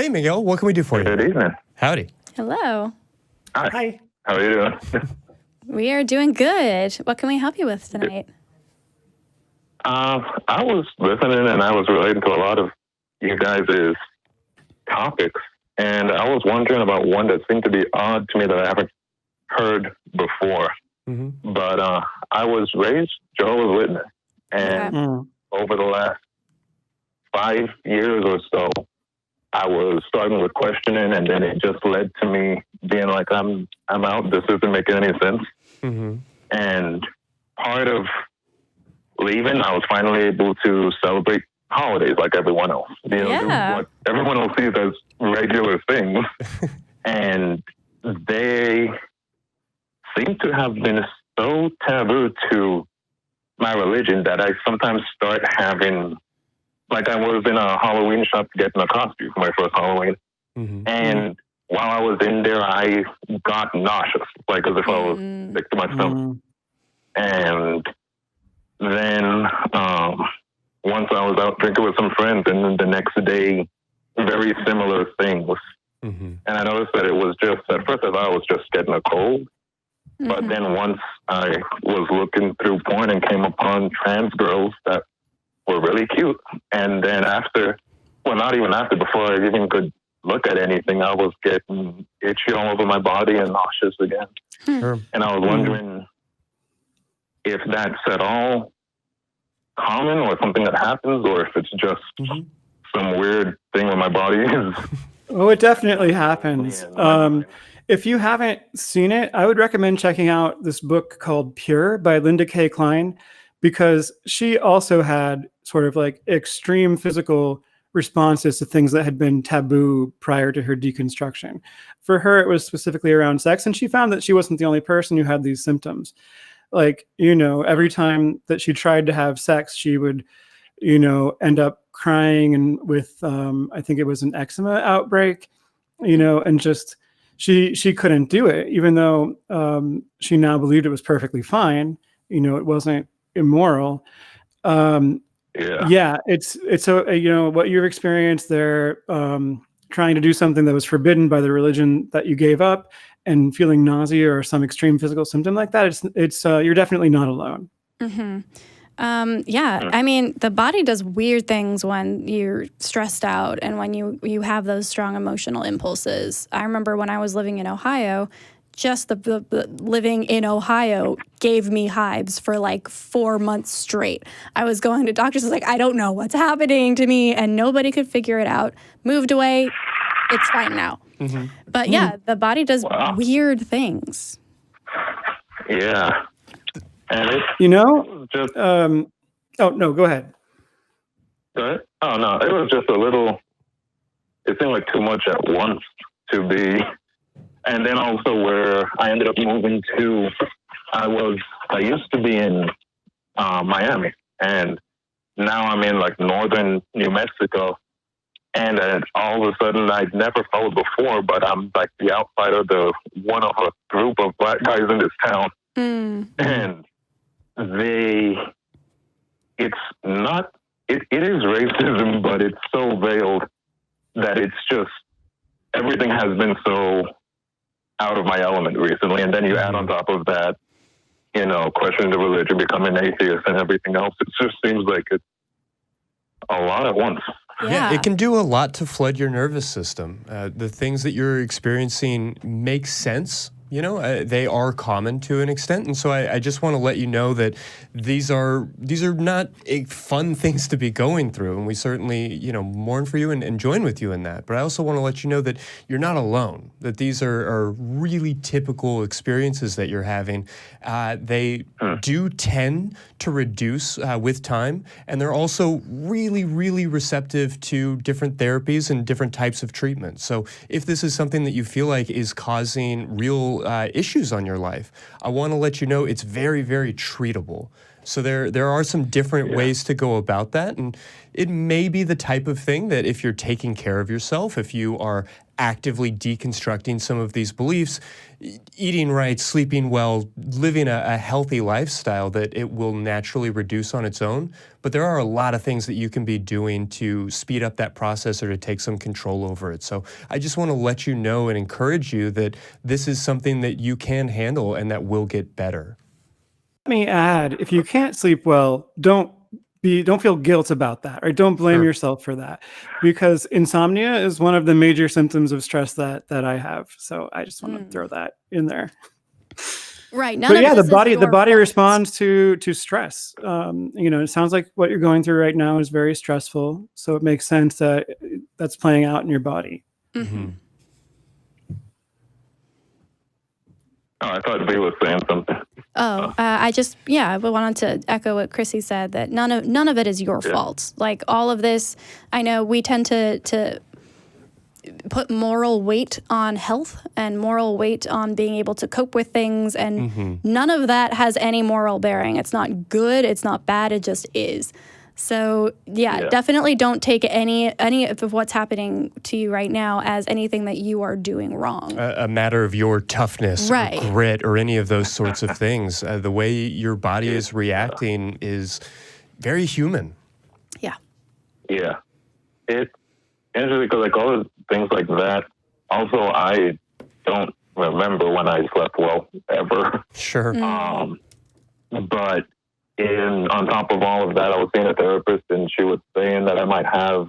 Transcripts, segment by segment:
Hey, Miguel, what can we do for you? Good evening. Howdy. Hello. Hi. How are you doing? We are doing good. What can we help you with tonight? I was listening and I was relating to a lot of you guys' topics, and I was wondering about one that seemed to be odd to me that I haven't heard before. Mm-hmm. But I was raised Jehovah's Witness, and over the last 5 years or so, I was starting with questioning, and then it just led to me being like, I'm out. This isn't making any sense. Mm-hmm. And part of leaving, I was finally able to celebrate holidays like everyone else. Do what everyone else sees as regular things. And they seem to have been so taboo to my religion that I sometimes start having, like I was in a Halloween shop getting a costume for my first Halloween. Mm-hmm. And while I was in there, I got nauseous, like as if I was sick to my stomach. And then once I was out drinking with some friends, and then the next day, very similar things. Mm-hmm. And I noticed that it was just, at first I thought I was just getting a cold. Mm-hmm. But then once I was looking through porn and came upon trans girls that were really cute. And then not even after, before I even could look at anything, I was getting itchy all over my body and nauseous again. Sure. And I was wondering if that's at all common or something that happens, or if it's just some weird thing where my body is. Oh, it definitely happens. If you haven't seen it, I would recommend checking out this book called Pure by Linda K. Klein, because she also had sort of like extreme physical responses to things that had been taboo prior to her deconstruction. For her, it was specifically around sex, and she found that she wasn't the only person who had these symptoms. Like, every time that she tried to have sex, she would, end up crying and with, I think it was an eczema outbreak, and just, she couldn't do it, even though she now believed it was perfectly fine. It wasn't immoral. It's what you've experienced there, trying to do something that was forbidden by the religion that you gave up and feeling nausea or some extreme physical symptom like that. It's you're definitely not alone. Mm-hmm. I mean, the body does weird things when you're stressed out and when you have those strong emotional impulses. I remember when I was living in Ohio, just the living in Ohio gave me hives for like 4 months straight. I was going to doctors, I was like, I don't know what's happening to me, and nobody could figure it out. Moved away, it's fine now. Mm-hmm. But the body does weird things. Yeah. And it's just... oh, no, go ahead. Go ahead? Oh, no, it was just a little... It seemed like too much at once to be... And then also where I ended up moving to, I used to be in Miami, and now I'm in like northern New Mexico. And all of a sudden, I'd never felt before, but I'm like the outsider, one of a group of black guys in this town. And it is racism, but it's so veiled that it's just, everything has been so out of my element recently. And then you add on top of that, questioning the religion, becoming atheist and everything else. It just seems like it's a lot at once. Yeah, it can do a lot to flood your nervous system. The things that you're experiencing make sense. They are common to an extent. And so I just want to let you know that these are not fun things to be going through. And we certainly, mourn for you and join with you in that. But I also want to let you know that you're not alone, that these are really typical experiences that you're having. They do tend to reduce with time. And they're also really, really receptive to different therapies and different types of treatment. So if this is something that you feel like is causing real issues on your life, I want to let you know it's very, very treatable. So there are some different ways to go about that, and it may be the type of thing that if you're taking care of yourself, if you are actively deconstructing some of these beliefs, eating right, sleeping well, living a healthy lifestyle, that it will naturally reduce on its own. But there are a lot of things that you can be doing to speed up that process or to take some control over it. So I just want to let you know and encourage you that this is something that you can handle and that will get better. Let me add, if you can't sleep well, don't feel guilt about that, or don't blame yourself for that, because insomnia is one of the major symptoms of stress that I have. So I just want to throw that in there. Right. But yeah, the body responds to stress. It sounds like what you're going through right now is very stressful. So it makes sense that that's playing out in your body. Mm-hmm. Oh, I thought V was saying something. Oh, I wanted to echo what Chrissy said, that none of it is your fault. Like, all of this, I know we tend to put moral weight on health and moral weight on being able to cope with things, and none of that has any moral bearing. It's not good, it's not bad, it just is. So definitely don't take any of what's happening to you right now as anything that you are doing wrong. A matter of your toughness, or grit, or any of those sorts of things. The way your body is reacting is very human. Yeah. Yeah. It's interesting because like all the things like that. Also, I don't remember when I slept well ever. Sure. But on top of all of that, I was seeing a therapist, and she was saying that I might have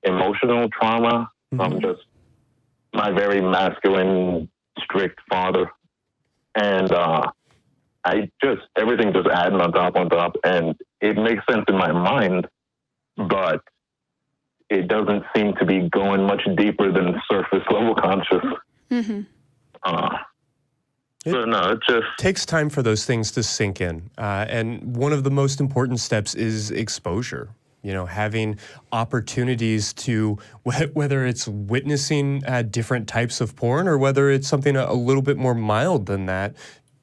emotional trauma from just my very masculine, strict father. And everything just adding on top, and it makes sense in my mind, but it doesn't seem to be going much deeper than surface level conscious. It just takes time for those things to sink in. And one of the most important steps is exposure. Having opportunities to, whether it's witnessing different types of porn or whether it's something a little bit more mild than that,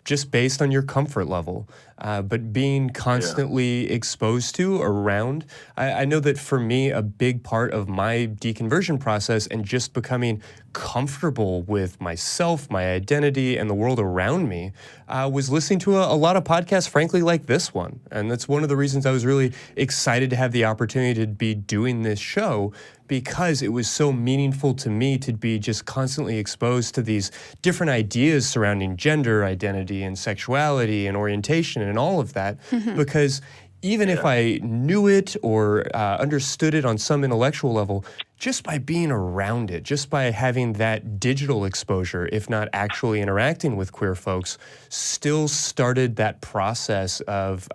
just based on your comfort level. But being constantly exposed to, around, I know that for me, a big part of my deconversion process and just becoming comfortable with myself, my identity, and the world around me was listening to a lot of podcasts, frankly, like this one. And that's one of the reasons I was really excited to have the opportunity to be doing this show, because it was so meaningful to me to be just constantly exposed to these different ideas surrounding gender identity and sexuality and orientation and all of that. Because even if I knew it or understood it on some intellectual level, just by being around it, just by having that digital exposure, if not actually interacting with queer folks, still started that process of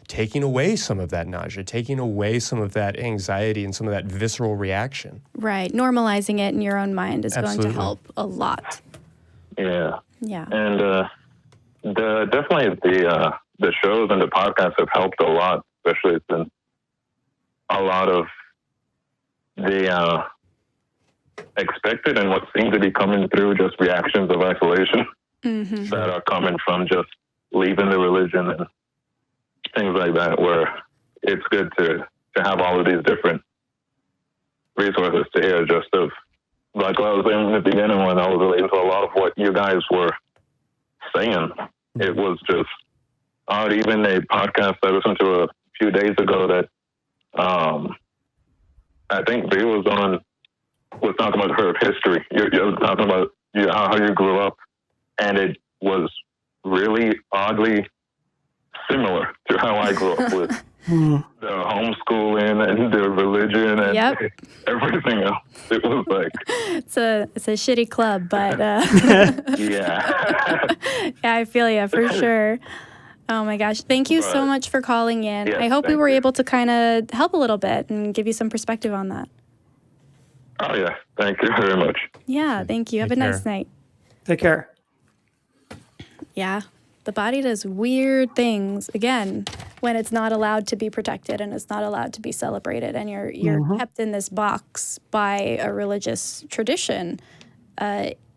taking away some of that nausea, taking away some of that anxiety and some of that visceral reaction. Right. Normalizing it in your own mind is going to help a lot. Yeah. Yeah. And definitely the shows and the podcasts have helped a lot, especially since a lot of the expected and what seems to be coming through just reactions of isolation that are coming from just leaving the religion and things like that, where it's good to have all of these different resources to hear, just of, like I was saying in the beginning when I was relating to a lot of what you guys were saying. It was just even a podcast I listened to a few days ago that I think V was talking about her history. You're talking about how you grew up, and it was really oddly similar to how I grew up with the homeschooling and the religion and everything else. It was like it's a shitty club, but yeah, I feel you for sure. Oh my gosh. Thank you so much for calling in. I hope we were able to kind of help a little bit and give you some perspective on that. Oh, yeah. Thank you very much. Yeah, thank you. Have a nice night. Take care. Yeah. The body does weird things, again, when it's not allowed to be protected and it's not allowed to be celebrated, and you're kept in this box by a religious tradition.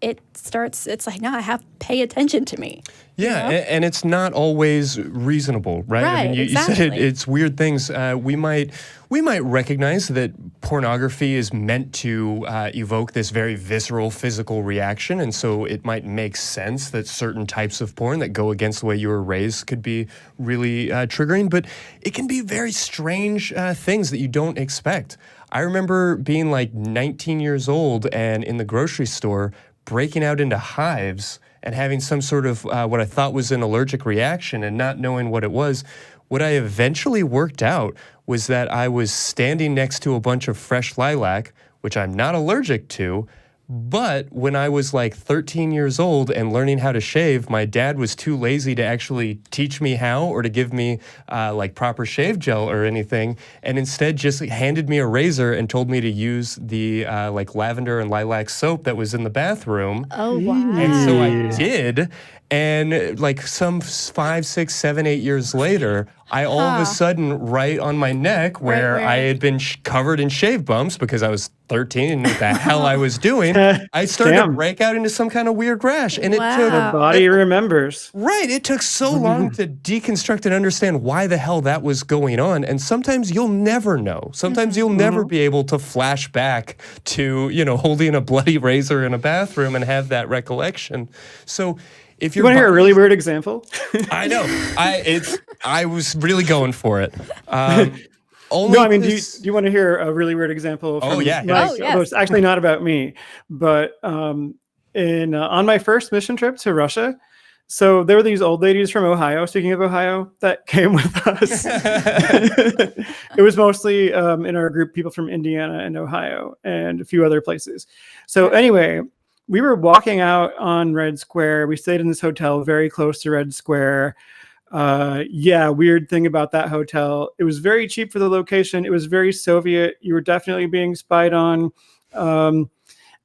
it's like, no, I have to pay attention to me. Yeah, You know? and it's not always reasonable, right? I mean, Right, you said exactly. it's weird things. We might recognize that pornography is meant to evoke this very visceral physical reaction, and so it might make sense that certain types of porn that go against the way you were raised could be really triggering, but it can be very strange things that you don't expect. I remember being like 19 years old and in the grocery store breaking out into hives and having some sort of what I thought was an allergic reaction and not knowing what it was. What I eventually worked out was that I was standing next to a bunch of fresh lilac, which I'm not allergic to, but when I was like 13 years old and learning how to shave, my dad was too lazy to actually teach me how or to give me like proper shave gel or anything, and instead just handed me a razor and told me to use the like lavender and lilac soap that was in the bathroom. Oh, wow. And so I did, and like some 5, 6, 7, 8 years later, I all of a sudden, right on my neck, where I had been covered in shave bumps because I was 13 and knew what the hell I was doing, I started to break out into some kind of weird rash. And it took... The body remembers. Right. It took so long to deconstruct and understand why the hell that was going on. And sometimes you'll never know. Sometimes you'll never be able to flash back to, you know, holding a bloody razor in a bathroom and have that recollection. So if You want to hear a really weird example? I know. I was really going for it. No, I mean, do you want to hear a really weird example? From yeah. It's actually not about me, but on my first mission trip to Russia, so there were these old ladies from Ohio, speaking of Ohio, that came with us. It was mostly in our group, people from Indiana and Ohio and a few other places. So anyway, we were walking out on Red Square. We stayed in this hotel very close to Red Square. Weird thing about that hotel. It was very cheap for the location. It was very Soviet. You were definitely being spied on.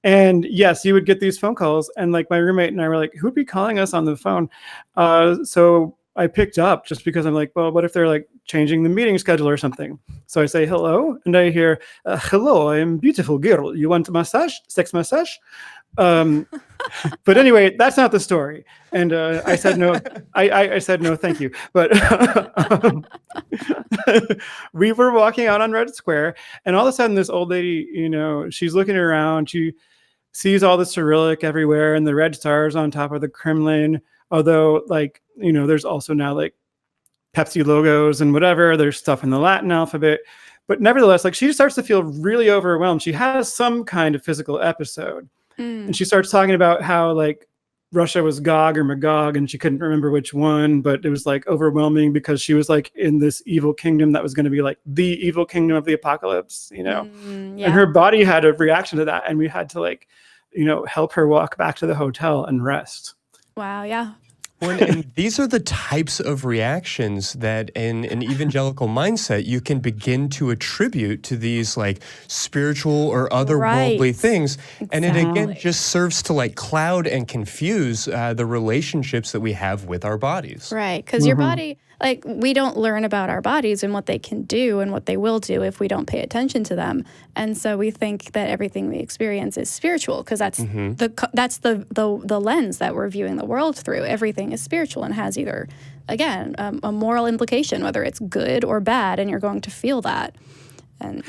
And yes, you would get these phone calls. And like my roommate and I were like, who'd be calling us on the phone? So I picked up just because I'm like, well, what if they're like changing the meeting schedule or something? So I say, hello. And I hear, hello, I am beautiful girl. You want a massage? Sex massage? But anyway, that's not the story. And I said no. I said no, thank you. But we were walking out on Red Square, and all of a sudden, this old lady, you know, she's looking around. She sees all the Cyrillic everywhere and the red stars on top of the Kremlin. Although, like, you know, there's also now like Pepsi logos and whatever. There's stuff in the Latin alphabet. But nevertheless, like, she starts to feel really overwhelmed. She has some kind of physical episode. And she starts talking about how like Russia was Gog or Magog, and she couldn't remember which one, but it was like overwhelming because she was like in this evil kingdom that was going to be like the evil kingdom of the apocalypse, you know. And her body had a reaction to that, and we had to like, you know, help her walk back to the hotel and rest. Wow, yeah. And these are the types of reactions that in an evangelical mindset you can begin to attribute to these like spiritual or otherworldly things. Exactly. And it again just serves to like cloud and confuse the relationships that we have with our bodies. Right, because your body, like, we don't learn about our bodies and what they can do and what they will do if we don't pay attention to them. And so we think that everything we experience is spiritual because that's the lens that we're viewing the world through. Everything is spiritual and has either, again, a moral implication, whether it's good or bad, and you're going to feel that. And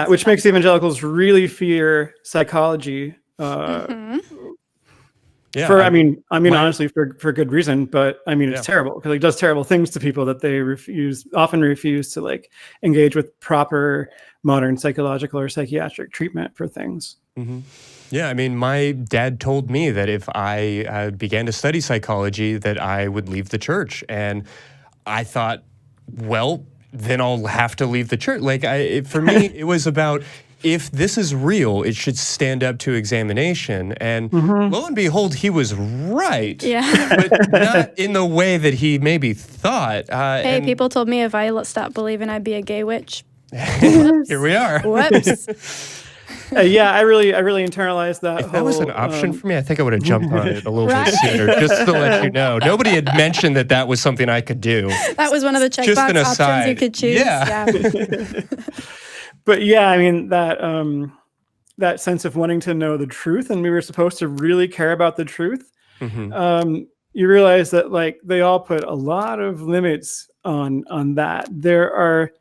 which makes evangelicals really fear psychology. Honestly, for good reason, but I mean, it's terrible because it does terrible things to people that they often refuse to like engage with proper modern psychological or psychiatric treatment for things. Mm-hmm. Yeah, I mean, my dad told me that if I began to study psychology, that I would leave the church, and I thought, well, then I'll have to leave the church. Like, for me, it was about, if this is real, it should stand up to examination. And lo and behold, he was right. Yeah. But not in the way that he maybe thought. Hey, people told me if I stopped believing, I'd be a gay witch. Here we are. Whoops. I really internalized that. If that was an option for me, I think I would have jumped on it a little bit sooner, just to let you know. Nobody had mentioned that was something I could do. That was one of the checkbox options you could choose. Yeah. But yeah, I mean, that sense of wanting to know the truth, and we were supposed to really care about the truth, you realize that like they all put a lot of limits on that. There are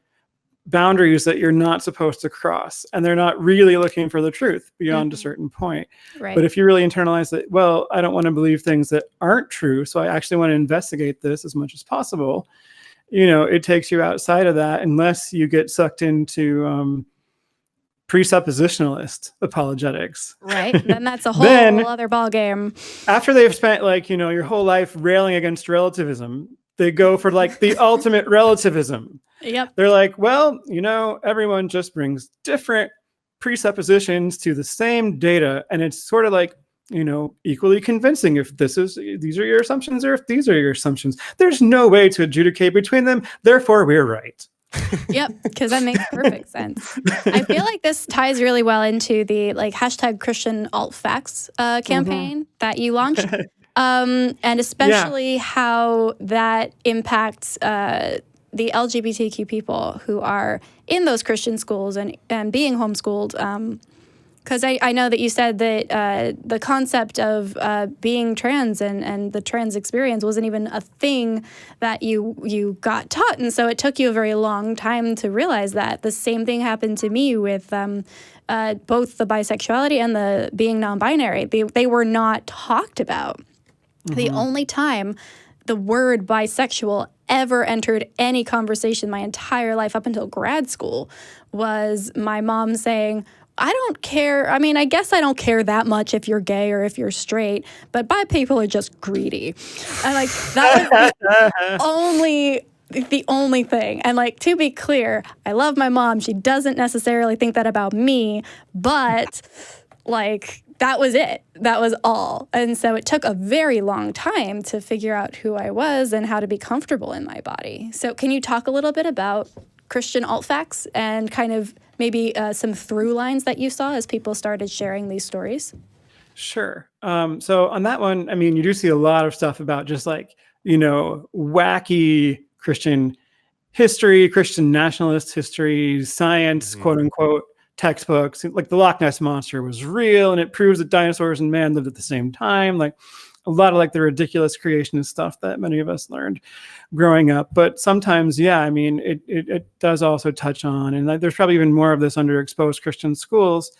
boundaries that you're not supposed to cross, and they're not really looking for the truth beyond a certain point. Right. But if you really internalize that, well, I don't want to believe things that aren't true, so I actually want to investigate this as much as possible, it takes you outside of that, unless you get sucked into presuppositionalist apologetics. Right. Then that's a whole other ballgame. After they've spent your whole life railing against relativism, they go for like the ultimate relativism. Yep. They're like, well, everyone just brings different presuppositions to the same data, and it's sort of like, equally convincing if these are your assumptions or if these are your assumptions. There's no way to adjudicate between them, therefore we're right. Yep, because that makes perfect sense. I feel like this ties really well into the hashtag Christian alt facts campaign that you launched, and especially how that impacts the LGBTQ people who are in those Christian schools and being homeschooled. Because I know that you said that the concept of being trans and the trans experience wasn't even a thing that you got taught. And so it took you a very long time to realize that. The same thing happened to me with both the bisexuality and the being non-binary. They were not talked about. The only time the word bisexual ever entered any conversation my entire life up until grad school was my mom saying, I don't care. I mean, I guess I don't care that much if you're gay or if you're straight, but bi people are just greedy. And that was the only thing. And to be clear, I love my mom. She doesn't necessarily think that about me, but that was it. That was all. And so it took a very long time to figure out who I was and how to be comfortable in my body. So can you talk a little bit about Christian alt facts and kind of maybe some through lines that you saw as people started sharing these stories? Sure. So on that one, I mean, you do see a lot of stuff about just wacky Christian history, Christian nationalist history, science, quote unquote, textbooks. Like the Loch Ness Monster was real, and it proves that dinosaurs and man lived at the same time. Like a lot of the ridiculous creationist stuff that many of us learned growing up. But sometimes, I mean, it does also touch on, and there's probably even more of this underexposed Christian schools,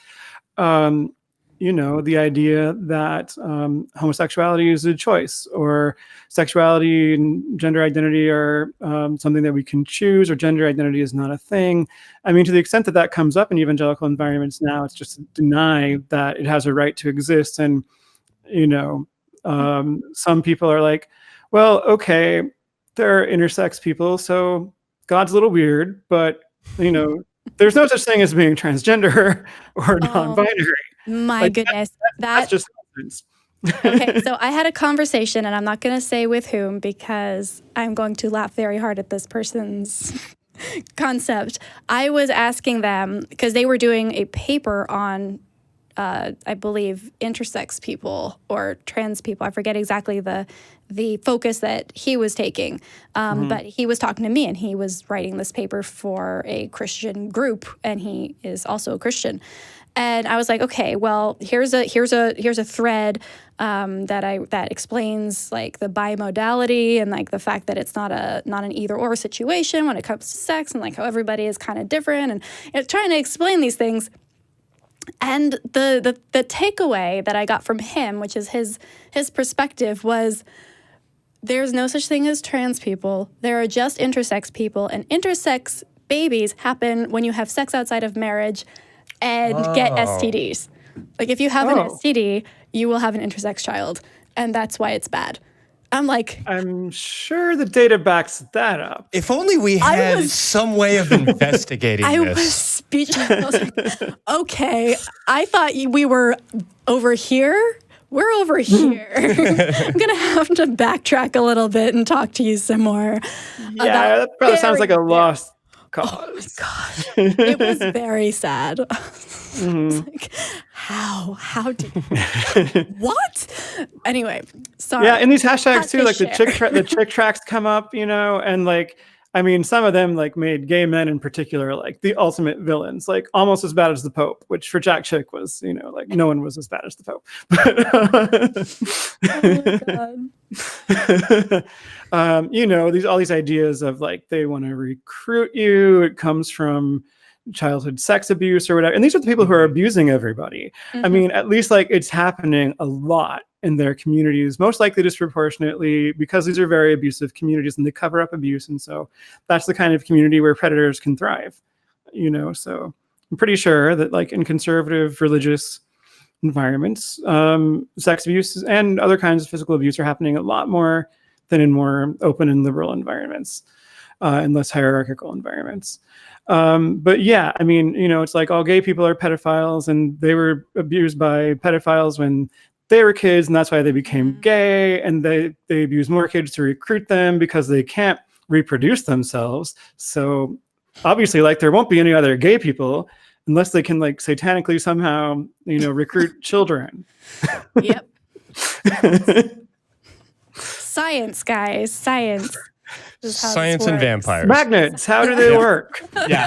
the idea that homosexuality is a choice, or sexuality and gender identity are something that we can choose, or gender identity is not a thing. I mean, to the extent that that comes up in evangelical environments now, it's just to deny that it has a right to exist. And, some people are like, well, okay, there are intersex people, so God's a little weird, but, there's no such thing as being transgender or non-binary. My goodness. That's just nonsense. Okay, so I had a conversation, and I'm not going to say with whom because I'm going to laugh very hard at this person's concept. I was asking them, because they were doing a paper on, I believe, intersex people or trans people. I forget exactly the focus that he was taking. But he was talking to me, and he was writing this paper for a Christian group, and he is also a Christian. And I was like, okay, well, here's a thread that explains the bimodality and the fact that it's not an either or situation when it comes to sex, and how everybody is kind of different, and trying to explain these things. And the takeaway that I got from him, which is his perspective, was there's no such thing as trans people. There are just intersex people, and intersex babies happen when you have sex outside of marriage and get STDs. If you have an STD, you will have an intersex child, and that's why it's bad. I'm sure the data backs that up. If only we had some way of investigating this. I was speechless. I was like, okay, I thought we were over here. We're over here. I'm going to have to backtrack a little bit and talk to you some more. Yeah, that probably sounds like a lost cause. Oh my gosh. It was very sad. How did what? Anyway, sorry. Yeah, in these hashtags too, the chick tracks come up, and I mean, some of them like made gay men in particular like the ultimate villains, like almost as bad as the Pope, which for Jack Chick was, like no one was as bad as the Pope. But, all these ideas of like they want to recruit you. It comes from childhood sex abuse or whatever, and these are the people who are abusing everybody. I mean, at least like it's happening a lot in their communities, most likely disproportionately, because these are very abusive communities and they cover up abuse. And so that's the kind of community where predators can thrive, so I'm pretty sure that like in conservative religious environments, sex abuse and other kinds of physical abuse are happening a lot more than in more open and liberal environments, and less hierarchical environments. But yeah, I mean, it's like all gay people are pedophiles and they were abused by pedophiles when they were kids, and that's why they became gay, and they abuse more kids to recruit them because they can't reproduce themselves. So obviously, like, there won't be any other gay people unless they can like satanically somehow, recruit children. Yep. Science, guys, science. Science and vampires. Magnets, how do they work? Yeah.